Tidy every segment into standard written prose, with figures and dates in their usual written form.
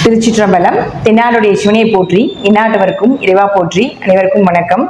திருச்சிற்றம்பலம். தென்னாடுடைய சிவனை போற்றி, இந்நாட்டவருக்கும் இறைவா போற்றி. அனைவருக்கும் வணக்கம்.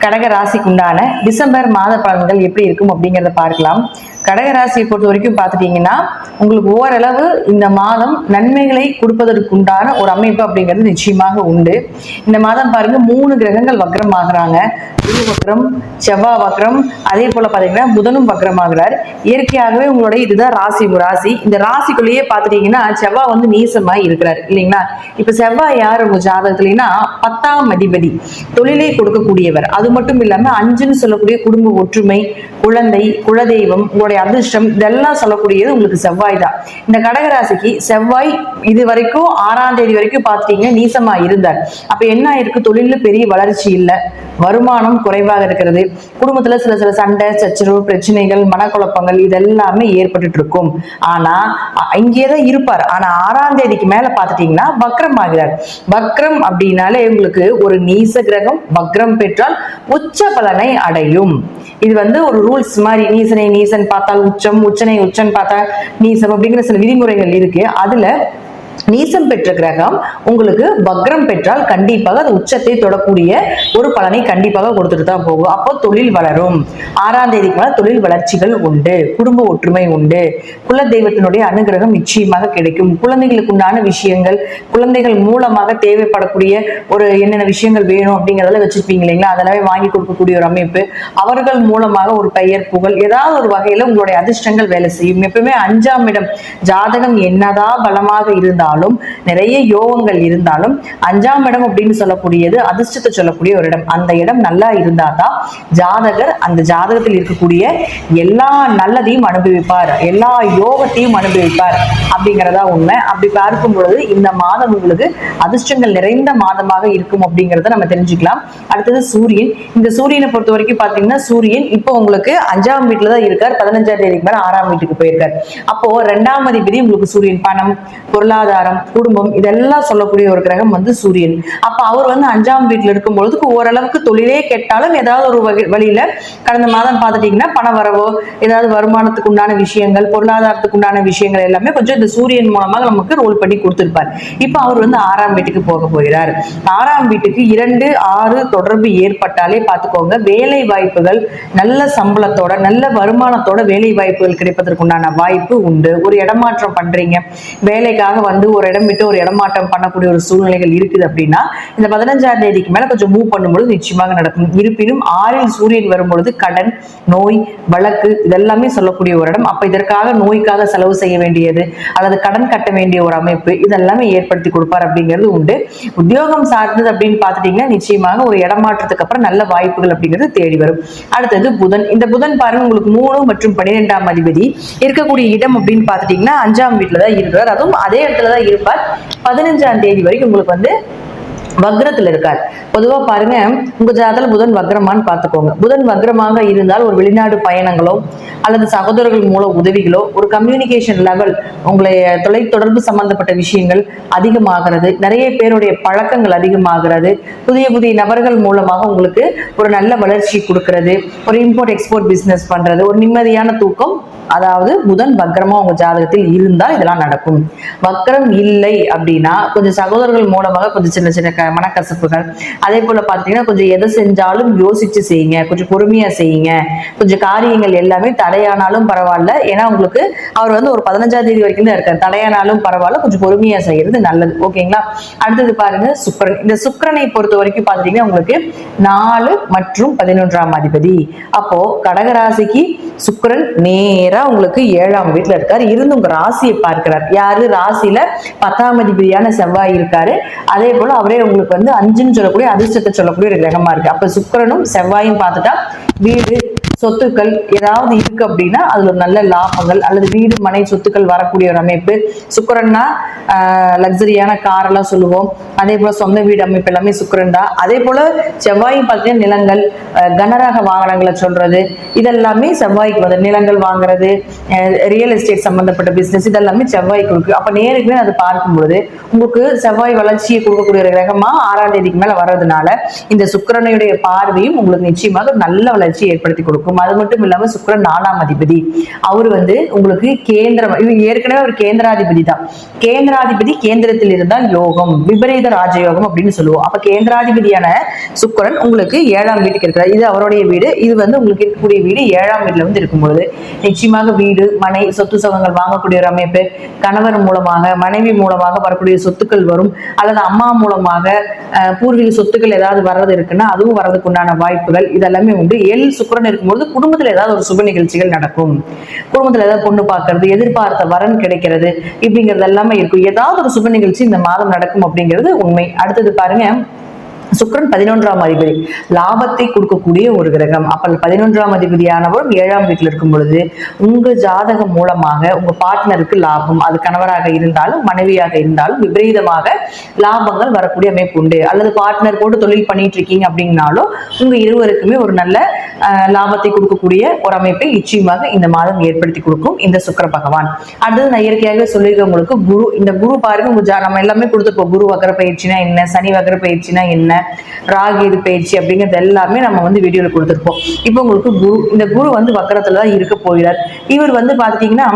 கடக ராசிக்குண்டான டிசம்பர் மாத பலன்கள் எப்படி இருக்கும் அப்படிங்கிறத பார்க்கலாம். கடகராசியை பொறுத்த வரைக்கும் பார்த்துட்டீங்கன்னா உங்களுக்கு ஓரளவு இந்த மாதம் நன்மைகளை கொடுப்பதற்குண்டான ஒரு அமைப்பு அப்படிங்கிறது நிச்சயமாக உண்டு. இந்த மாதம் பாருங்க 3 கிரகங்கள் வக்ரம் ஆகுறாங்க. குரு வக்ரம், செவ்வாய் வக்ரம், அதே போல பாத்தீங்கன்னா புதனும் வக்ரம் ஆகுறார். இயற்கையாகவே உங்களுடைய இதுதான் ராசி. இந்த ராசிக்குள்ளேயே பார்த்துட்டீங்கன்னா செவ்வாய் வந்து நீசமாய் இருக்கிறார் இல்லைங்களா. இப்ப செவ்வாய் யார் உங்க ஜாதகத்துலன்னா 10ஆம் அதிபதி, தொழிலை கொடுக்கக்கூடியவர். அது மட்டும் இல்லாம 5ன்னு சொல்லக்கூடிய குடும்ப ஒற்றுமை, குழந்தை, குலதெய்வம், உங்களுடைய அதிர்ஷ்டம், இதெல்லாம் சொல்லக்கூடியது உங்களுக்கு செவ்வாய் தான். இந்த கடகராசிக்கு செவ்வாய் இது வரைக்கும் 6ஆம் தேதி வரைக்கும் பார்த்துட்டீங்கன்னா நீசமா இருந்தார். அப்ப என்ன ஆயிருக்கு, தொழில பெரிய வளர்ச்சி இல்லை, வருமானம் குறைவாக இருக்கிறது, குடும்பத்துல சில சண்டை சச்சரவு, பிரச்சனைகள், மனக்குழப்பங்கள் இதெல்லாமே ஏற்பட்டு இருக்கும். ஆனா இங்கேதான் இருப்பார். ஆனா 6ஆம் தேதிக்கு மேல பார்த்துட்டீங்கன்னா வக்ரம் ஆகிறார். வக்ரம் அப்படின்னாலே உங்களுக்கு ஒரு நீச கிரகம் வக்ரம் பெற்றால் உச்ச பலனை அடையும். இது வந்து ஒரு ரூல்ஸ் மாதிரி, நீசனை நீசன் பார்த்தால் உச்சம், உச்சனை உச்சன் பார்த்தால் நீசம் அப்படிங்கிற சில விதிமுறைகள் இருக்கு. அதுல நீசம் பெற்ற கிரகம் உங்களுக்கு வக்ரம் பெற்றால் கண்டிப்பாக அது உச்சத்தை தொடக்கூடிய ஒரு பலனை கண்டிப்பாக கொடுத்துட்டு தான் போகும். அப்போ தொழில் வளரும். 6ஆம் தேதிக்கு மேல தொழில் வளர்ச்சிகள் உண்டு, குடும்ப ஒற்றுமை உண்டு, குல தெய்வத்தினுடைய அனுகிரகம் நிச்சயமாக கிடைக்கும். குழந்தைகளுக்கு உண்டான விஷயங்கள், குழந்தைகள் மூலமாக தேவைப்படக்கூடிய ஒரு என்னென்ன விஷயங்கள் வேணும் அப்படிங்கிறதெல்லாம் வச்சிருப்பீங்க இல்லைங்களா, அதெல்லாமே வாங்கி கொடுக்கக்கூடிய ஒரு அமைப்பு, அவர்கள் மூலமாக ஒரு பெயர் புகழ் ஏதாவது ஒரு வகையில உங்களுடைய அதிர்ஷ்டங்கள் வேலை செய்யும். எப்பவுமே 5ஆம் இடம் ஜாதகம் என்னதான் பலமாக இருந்தாலும், நிறைய யோகங்கள் இருந்தாலும் 5ஆம் இடம் அப்படின்னு சொல்லக்கூடியது அதிர்ஷ்டத்தை சொல்லக்கூடிய ஒரு இடம். அந்த இடம் நல்லா இருந்தாதான் ஜாதகர் அந்த ஜாதகத்தில் இருக்கக்கூடிய எல்லா நல்லதையும் அனுபவிப்பார், எல்லா யோகத்தையும் அனுபவிப்பார் அப்படிங்கிறதா உண்மை. அப்படி பார்க்கும் பொழுது இந்த மாதம் உங்களுக்கு அதிர்ஷ்டங்கள் நிறைந்த மாதமாக இருக்கும் அப்படிங்கிறத நம்ம தெரிஞ்சுக்கலாம். அடுத்தது சூரியன். இந்த சூரியனை பொறுத்த வரைக்கும் பாத்தீங்கன்னா சூரியன் இப்போ உங்களுக்கு 5ஆம் வீட்டுல தான் இருக்கார். 15ஆம் தேதிக்கு மேல 6ஆம் வீட்டுக்கு போயிருக்கார். அப்போ 2ஆம் அதிபதி உங்களுக்கு சூரியன் பணம், பொருளாதாரம், குடும்பம் இதெல்லாம் சொல்லக்கூடிய ஒரு கிரகம் வந்து சூரியன். அப்ப அவர் வந்து 5ஆம் வீட்டுல இருக்கும் பொழுது ஓரளவுக்கு தொழிலே கெட்டாலும் ஏதாவது ஒரு வழியில கடந்த மாதம் பார்த்துட்டீங்கன்னா பண வரவோ, ஏதாவது வருமானத்துக்கு உண்டான விஷயங்கள், பொருளாதாரத்துக்கு உண்டான விஷயங்கள் எல்லாமே கொஞ்சம் இந்த சூரியன் மூலமாக நமக்கு ரோல் பண்ணி கொடுத்திருப்பார். இப்ப அவர் வந்து 6ஆம் வீட்டுக்கு போக போகிறார். 6ஆம் வீட்டுக்கு 2, 6 தொடர்பு ஏற்பட்டாலே பார்த்துக்கோங்க, வேலை வாய்ப்புகள் நல்ல சம்பளத்தோட நல்ல வருமானத்தோட வேலை வாய்ப்புகள் கிடைப்பதற்கு உண்டான வாய்ப்பு உண்டு. ஒரு இடமாற்றம் பண்றீங்க, வேலைக்காக வந்து ஒரு இடம் விட்டு ஒரு இடமாற்றம் பண்ணக்கூடிய ஒரு சூழ்நிலைகள் இருக்குது அப்படின்னா இந்த 15ஆம் தேதிக்கு மேல கொஞ்சம் மூவ் பண்ணும்போது நிச்சயமாக நடக்கும். இருப்பினும் 6ல் சூரியன் வரும்பொழுது கடன், நோய், வழக்கு இதெல்லாமே சொல்லக்கூடிய ஒரு இடம். அப்ப இதற்காக நோய்க்காக செலவு செய்ய வேண்டியது அல்லது கடன் கட்ட வேண்டிய ஒரு அமைப்பு இதெல்லாமே ஏற்படுத்தி கொடுப்பார் அப்படிங்கிறது உண்டு. உத்தியோகம் சார்ந்தது அப்படின்னு பார்த்துட்டீங்கன்னா நிச்சயமாக ஒரு இடமாற்றத்துக்கு அப்புறம் நல்ல வாய்ப்புகள் அப்படிங்கிறது தேடி வரும். அடுத்தது புதன். இந்த புதன் பாருங்க உங்களுக்கு 3 மற்றும் 12ஆம் அதிபதி இருக்கக்கூடிய இடம் அப்படின்னு பார்த்துட்டீங்கன்னா 5ஆம் வீட்டுல தான் இருக்கிறார். அதுவும் அதே இடத்துல தான் இருப்பார். 15ஆம் தேதி வரைக்கும் உங்களுக்கு வந்து வக்ரத்துல இருக்கார். பொதுவா பாருங்க உங்க ஜாதகத்துல புதன் வக்ரமான்னு பார்த்துக்கோங்க. புதன் வக்ரமாக இருந்தால் ஒரு வெளிநாடு பயணங்களோ அல்லது சகோதரர்கள் மூலம் உதவிகளோ, ஒரு கம்யூனிகேஷன் லெவல், உங்களுடைய தொலைத்தொடர்பு சம்பந்தப்பட்ட விஷயங்கள் அதிகமாகிறது, நிறைய பேருடைய பழக்கங்கள் அதிகமாகிறது, புதிய நபர்கள் மூலமாக உங்களுக்கு ஒரு நல்ல வளர்ச்சி கொடுக்கிறது, ஒரு இம்போர்ட் எக்ஸ்போர்ட் பிசினஸ் பண்றது, ஒரு நிம்மதியான தூக்கம். அதாவது புதன் வக்ரமா உங்க ஜாதகத்தில் இருந்தால் இதெல்லாம் நடக்கும். வக்ரம் இல்லை அப்படின்னா கொஞ்சம் சகோதரர்கள் மூலமாக கொஞ்சம் சின்ன மனக்கசப்புகள், அதே போல பாத்தீங்கன்னா கொஞ்சம் எதை செஞ்சாலும் யோசிச்சு செய்யுங்க, கொஞ்சம் பொறுமையா செய்யுங்க, கொஞ்சம் காரியங்கள் எல்லாமே தடையானாலும் பரவாயில்ல. ஏன்னா உங்களுக்கு அவர் வந்து ஒரு 15ஆம் தேதி வரைக்கும் தான் இருக்காரு. தடையானாலும் பரவாயில்ல, கொஞ்சம் பொறுமையா செய்யறது நல்லது. ஓகேங்களா. அடுத்தது பாருங்க சுக்கிரன். இந்த சுக்கிரனை பொறுத்த வரைக்கும் பாத்தீங்கன்னா உங்களுக்கு 4 மற்றும் 11ஆம் அதிபதி. அப்போ கடகராசிக்கு சுக்கிரன் நேரா உங்களுக்கு 7ஆம் வீட்டுல இருக்காரு. இருந்து உங்க ராசியை பார்க்கிறார். யாரு? ராசியில 10ஆம் அதிபதியான செவ்வாய் இருக்காரு. அதே போல அவரே உங்களுக்கு வந்து 5ன்னு சொல்லக்கூடிய அதிர்ஷ்டத்தை சொல்லக்கூடிய ஒரு கிரகமா இருக்கு. அப்ப சுக்கிரனும் செவ்வாயும் பார்த்துட்டா வீடு, சொத்துக்கள் ஏதாவது இருக்கு அப்படின்னா அதுல ஒரு நல்ல லாபங்கள் அல்லது வீடு, மனை, சொத்துக்கள் வரக்கூடிய ஒரு அமைப்பு. சுக்கிரன்னா லக்ஸரியான கார் எல்லாம் சொல்லுவோம். அதே போல சொந்த வீடு அமைப்பு எல்லாமே சுக்கிரன் தான். அதே போல செவ்வாயும் பார்த்தீங்கன்னா நிலங்கள், கனரக வாகனங்களை சொல்றது இதெல்லாமே செவ்வாய்க்கு வந்து நிலங்கள் வாங்குறது, ரியல் எஸ்டேட் சம்பந்தப்பட்ட பிசினஸ் இதெல்லாமே செவ்வாய்க்கு இருக்கு. அப்ப நேருக்கு அது பார்க்கும் பொழுது உங்களுக்கு செவ்வாய் வளர்ச்சியை கொடுக்கக்கூடிய ஒரு கிரகமா 6ஆம் தேதிக்கு மேல வர்றதுனால இந்த சுக்கிரனுடைய பார்வையும் உங்களுக்கு நிச்சயமாக நல்ல வளர்ச்சி ஏற்படுத்தி கொடுக்கும். கொடுக்கும். அது மட்டும் இல்லாம சுக்கிரன் 4ஆம் அதிபதி. அவர் உங்களுக்கு கேந்திரம், ஏற்கனவே ஒரு கேந்திராதிபதி தான். கேந்திராதிபதி கேந்திரத்தில் இருந்தால் யோகம், விபரீத ராஜயோகம் அப்படின்னு சொல்லுவோம். அப்ப கேந்திராதிபதியான சுக்கிரன் உங்களுக்கு 7ஆம் வீட்டுக்கு இருக்கிறார். இது அவருடைய வீடு. இது உங்களுக்கு இருக்கக்கூடிய வீடு 7ஆம் வீட்டுல இருக்கும்பொழுது நிச்சயமாக வீடு, மனை, சொத்து சுகங்கள் வாங்கக்கூடிய ஒரு அமைப்பு, கணவர் மூலமாக, மனைவி மூலமாக வரக்கூடிய சொத்துக்கள் வரும், அல்லது அம்மா மூலமாக பூர்வீக சொத்துக்கள் ஏதாவது வர்றது இருக்குன்னா அதுவும் வர்றதுக்கு உண்டான வாய்ப்புகள் இதெல்லாமே உண்டு. சுக்கிரன் இருக்கும்போது குடும்பத்துல ஏதாவது ஒரு சுப நிகழ்ச்சிகள் நடக்கும். குடும்பத்துல ஏதாவது பொண்ணு பார்க்கறது, எதிர்பார்த்த வரன் கிடைக்கிறது, இப்படிங்கிறது எல்லாமே இருக்கும். ஏதாவது ஒரு சுப நிகழ்ச்சி இந்த மாதம் நடக்கும் அப்படிங்கிறது உண்மை. அடுத்தது பாருங்க, சுக்கிரன் 11ஆம் அதிபதி, லாபத்தை கொடுக்கக்கூடிய ஒரு கிரகம். அப்ப 11ஆம் அதிபதியானவர் 7ஆம் வீட்டில் இருக்கும் பொழுது உங்க ஜாதகம் மூலமாக உங்க பார்ட்னருக்கு லாபம், அது கணவராக இருந்தாலும் மனைவியாக இருந்தாலும் விபரீதமாக லாபங்கள் வரக்கூடிய அமைப்பு உண்டு. அல்லது பார்ட்னர் போட்டு தொழில் பண்ணிட்டு இருக்கீங்க அப்படின்னாலும் உங்க இருவருக்குமே ஒரு நல்ல லாபத்தை கொடுக்கக்கூடிய ஒரு அமைப்பை நிச்சயமாக இந்த மாதம் ஏற்படுத்தி கொடுக்கும் இந்த சுக்கிர பகவான். அடுத்தது நான் இயற்கையாகவே சொல்லியிருக்க உங்களுக்கு குரு. இந்த குரு பாருங்க, நம்ம எல்லாமே கொடுத்துருப்போம். குரு வக்ர பயிற்சினா என்ன, சனி வக்ர பயிற்சினா என்ன, ராகு இது பயிற்சி அப்படிங்கிறது எல்லாமே நம்ம வீடியோல கொடுத்துருப்போம். இப்போ உங்களுக்கு குரு, இந்த குரு வக்கரத்துலதான் இருக்க போகிறார். இவர் பாத்துட்டீங்கன்னா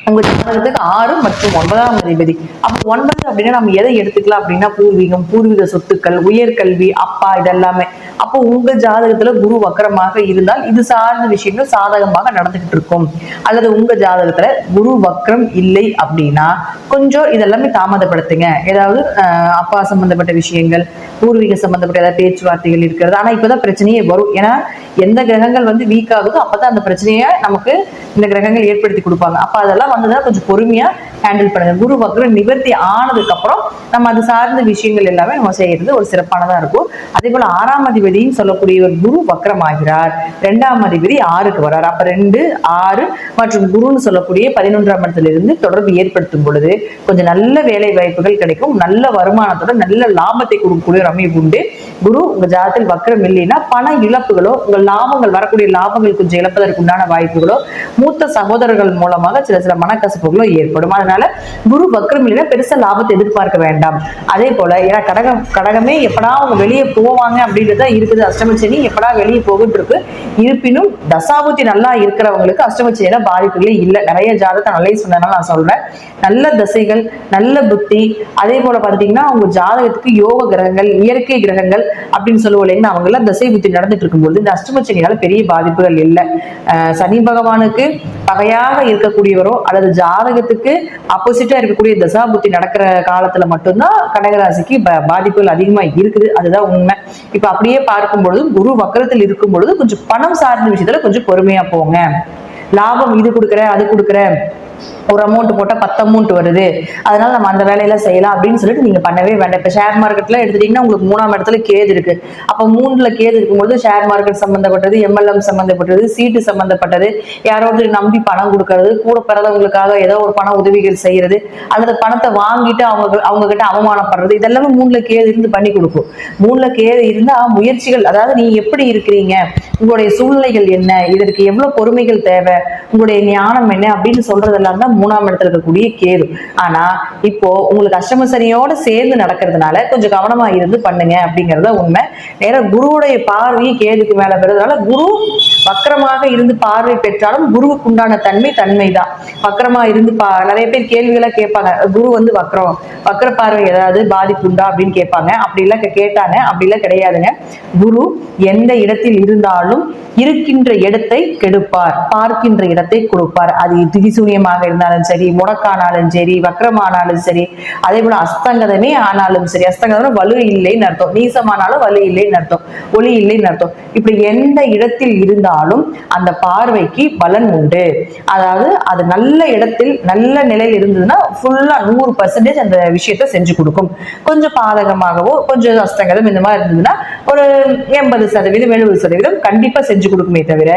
உங்க ஜாதகத்துக்கு 6 மற்றும் 9ஆம் அதிபதி. அப்ப 9 அப்படின்னா நம்ம எதை எடுத்துக்கலாம் அப்படின்னா பூர்வீகம், பூர்வீக சொத்துக்கள், உயர்கல்வி, அப்பா, இதெல்லாமே. அப்போ உங்க ஜாதகத்துல குரு வக்கரமாக இருந்தால் இது சார்ந்த விஷயங்கள் சாதகமாக நடந்துகிட்டு இருக்கும். அல்லது உங்க ஜாதகத்துல குரு வக்கரம் இல்லை அப்படின்னா கொஞ்சம் இதெல்லாமே தாமதப்படுத்துங்க. ஏதாவது அப்பா சம்பந்தப்பட்ட விஷயங்கள், பூர்வீக சம்பந்தப்பட்ட ஏதாவது பேச்சுவார்த்தைகள் இருக்கிறது. ஆனா இப்பதான் பிரச்சனையே வரும். ஏன்னா எந்த கிரகங்கள் வீக் ஆகுதோ அப்பதான் அந்த பிரச்சனையை நமக்கு இந்த கிரகங்கள் ஏற்படுத்தி கொடுப்பாங்க. அப்ப அதெல்லாம் கொஞ்சம் பொறுமையா ஹேண்டில் பண்ணுங்க. குரு வக்ரம் நிவர்த்தி ஆனதுக்கு அப்புறம் நம்ம அது சார்ந்த விஷயங்கள் எல்லாமே நம்ம செய்யறது ஒரு சிறப்பானதா இருக்கும். அதே போல 6ஆம் அதிபதினு சொல்லக்கூடிய ஒரு குரு வக்ரம் ஆகிறார். 2ஆம் அதிபதி 6க்கு வர்றார். அப்ப 2, 6 மற்றும் குருன்னு சொல்லக்கூடிய 11ஆம் இடத்திலிருந்து தொடர்பு ஏற்படுத்தும் பொழுது கொஞ்சம் நல்ல வேலை வாய்ப்புகள் கிடைக்கும். நல்ல வருமானத்தோட நல்ல லாபத்தை கொடுக்கக்கூடிய ஒரு அமைப்பு உண்டு. குரு உங்க ஜாதகத்தில் வக்ரம் இல்லைன்னா பண இழப்புகளோ, உங்க லாபங்கள் வரக்கூடிய லாபங்கள் கொஞ்சம் இழப்பதற்கு உண்டான வாய்ப்புகளோ, மூத்த சகோதரர்கள் மூலமாக சில மனக்கசப்புகளோ ஏற்படும். அதனால குரு வக்ரம் இல்லைன்னா பெருசா லாபத்தை எதிர்பார்க்க வேண்டாம். அதே போல ஏன்னா கடகமே எப்படா அவங்க வெளியே போவாங்க அப்படின்றத இருக்குது. அஷ்டமச்சனி எப்படா வெளியே போகுது இருக்கு. இருப்பினும் தசாபுத்தி நல்லா இருக்கிறவங்களுக்கு அஷ்டமச்சனியில பாதிப்புகளே இல்லை. நிறைய ஜாதகத்தை நல்லா சொன்னதுனால நான் சொல்றேன். நல்ல தசைகள், நல்ல புத்தி, அதே போல பாத்தீங்கன்னா அவங்க ஜாதகத்துக்கு யோக கிரகங்கள், இயற்கை கிரகங்கள் அப்படின்னு சொல்லுவோம் இல்லைங்கன்னா அவங்க எல்லாம் தசை புத்தி நடந்துட்டு இருக்கும்போது இந்த அஷ்டமச்சனியால பெரிய பாதிப்புகள் இல்லை. சனி பகவானுக்கு பகையாக இருக்கக்கூடியவரோ அல்லது ஜாதகத்துக்கு ஆப்போசிட்டா இருக்கக்கூடிய தசாபுத்தி நடக்கிற காலத்துல மட்டும்தான் கடகராசிக்கு பாதிப்புகள் அதிகமா இருக்குது. அதுதான் உண்மை. இப்ப அப்படியே பார்க்கும்பொழுது குரு வக்கரத்தில் இருக்கும் பொழுது கொஞ்சம் பணம் சார்ந்த விஷயத்துல கொஞ்சம் பொறுமையா போங்க. லாபம் இது கொடுக்குற அது கொடுக்குற, ஒரு அமௌண்ட் போட்டா 10 அமௌண்ட் வருது, அதனால நம்ம அந்த வேலையெல்லாம் செய்யலாம் அப்படின்னு சொல்லிட்டு நீங்க பண்ணவே வேண்டாம். இப்ப ஷேர் மார்க்கெட்ல எடுத்துட்டீங்கன்னா உங்களுக்கு 3ஆம் இடத்துல கேது இருக்கு. அப்ப 3ல கேது இருக்கும்போது ஷேர் மார்க்கெட் சம்பந்தப்பட்டது, MLM சம்பந்தப்பட்டது, சீட்டு சம்பந்தப்பட்டது, யாரோட நம்பி பணம் கொடுக்கறது, கூட பிறந்தவங்களுக்காக ஏதோ ஒரு பண உதவிகள் செய்யறது, அல்லது பணத்தை வாங்கிட்டு அவங்க கிட்ட அவமானப்படுறது, இதெல்லாமே 3ல கேது இருந்து பண்ணி கொடுக்கும். 3ல கேது இருந்தா முயற்சிகள், அதாவது நீ எப்படி இருக்கிறீங்க, உங்களுடைய சூழ்நிலைகள் என்ன, இதற்கு எவ்வளவு பொறுமைகள் தேவை, உங்களுடைய ஞானம் என்ன அப்படின்னு சொல்றதெல்லாம் தான் 3ஆம் இடத்துல இருக்கக்கூடிய கேது. ஆனா இப்போ உங்களுக்கு அஷ்டம சனியோட சேர்ந்து நடக்கிறதுனால கொஞ்சம் கவனமா இருந்து பண்ணுங்க அப்படிங்கறத உண்மை. நேரம் குருவுடைய பார்வை கேதுக்கு மேல பெறதுனால குரு வக்கரமாக இருந்து பார்வை பெற்றாலும் குருவுக்கு உண்டான தன்மைதான். வக்கரமா இருந்து நிறைய பேர் கேள்விகளை கேட்பாங்க, குரு வக்கர பார்வை ஏதாவது பாதிப்பு உண்டா அப்படின்னு கேட்பாங்க. அப்படி எல்லாம் கேட்டாங்க, அப்படி எல்லாம் கிடையாதுங்க. குரு எந்த இடத்தில் இருந்தாலும் இருக்கின்ற இடத்தை கெடுப்பார், பார்க்கின்ற இடத்தை கொடுப்பார். அது திரிசூனியமாக இருந்தாலும் சரி, முடக்கானாலும் சரி, வக்கரமானாலும் சரி, அதே போல அஸ்தங்கதமே ஆனாலும் சரி. அஸ்தங்கதம் வலு இல்லைன்னு அர்த்தம், நீசமானாலும் வலு இல்லைன்னு அர்த்தம், ஒளி இல்லைன்னு அர்த்தம். இப்படி எந்த இடத்தில் இருந்தாலும் அந்த பார்வைக்கு பலன் உண்டு. அதாவது அது நல்ல இடத்தில் நல்ல நிலையில் இருந்ததுன்னா ஃபுல்லா 100% அந்த விஷயத்த செஞ்சு கொடுக்கும். கொஞ்சம் பாதகமாகவோ கொஞ்சம் அஸ்தங்கதம் இந்த மாதிரி இருந்ததுன்னா ஒரு 80% 70% கண்டிப்பா செஞ்சு கொடுக்குமே தவிர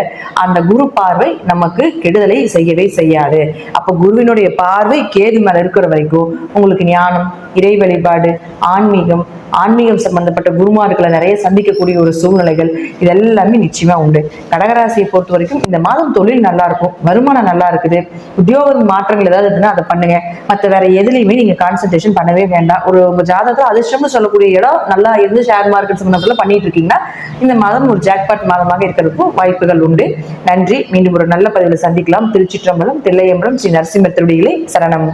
அந்த குரு பார்வை நமக்கு கெடுதலை செய்யவே செய்யாது. அப்ப குருவினுடைய பார்வை கேது மேல இருக்கிற வரைக்கும் உங்களுக்கு ஞானம், இறை வழிபாடு, ஆன்மீகம் சம்பந்தப்பட்ட குருமார்களை நிறைய சந்திக்கக்கூடிய ஒரு சூழ்நிலைகள் இதெல்லாமே நிச்சயமா உண்டு. கடகராசியை பொறுத்த வரைக்கும் இந்த மாதம் தொழில் நல்லா இருக்கும், வருமானம் நல்லா இருக்குது, உத்தியோக மாற்றங்கள் ஏதாவது இருக்குன்னா அதை பண்ணுங்க. மற்ற வேற எதுலையுமே நீங்க கான்சென்ட்ரேஷன் பண்ணவே வேண்டாம். உங்க ஜாதகத்துல அதிர்ஷ்டம்னு சொல்லக்கூடிய இடம் நல்லா இருந்து ஷேர் மார்க்கெட் சம்பந்தப்பட்ட பண்ணிட்டு இருக்கீங்கன்னா இந்த மாதம் ஒரு ஜாக்பாட் மாதமாக இருக்கிறதுக்கும் வாய்ப்புகள் உண்டு. நன்றி. மீண்டும் ஒரு நல்ல பதிவில் சந்திக்கலாம். திருச்சிற்றம்பலம், தில்லையம்பலம், ஸ்ரீ நரசிம்மர் திருவடிகளே சரணம்.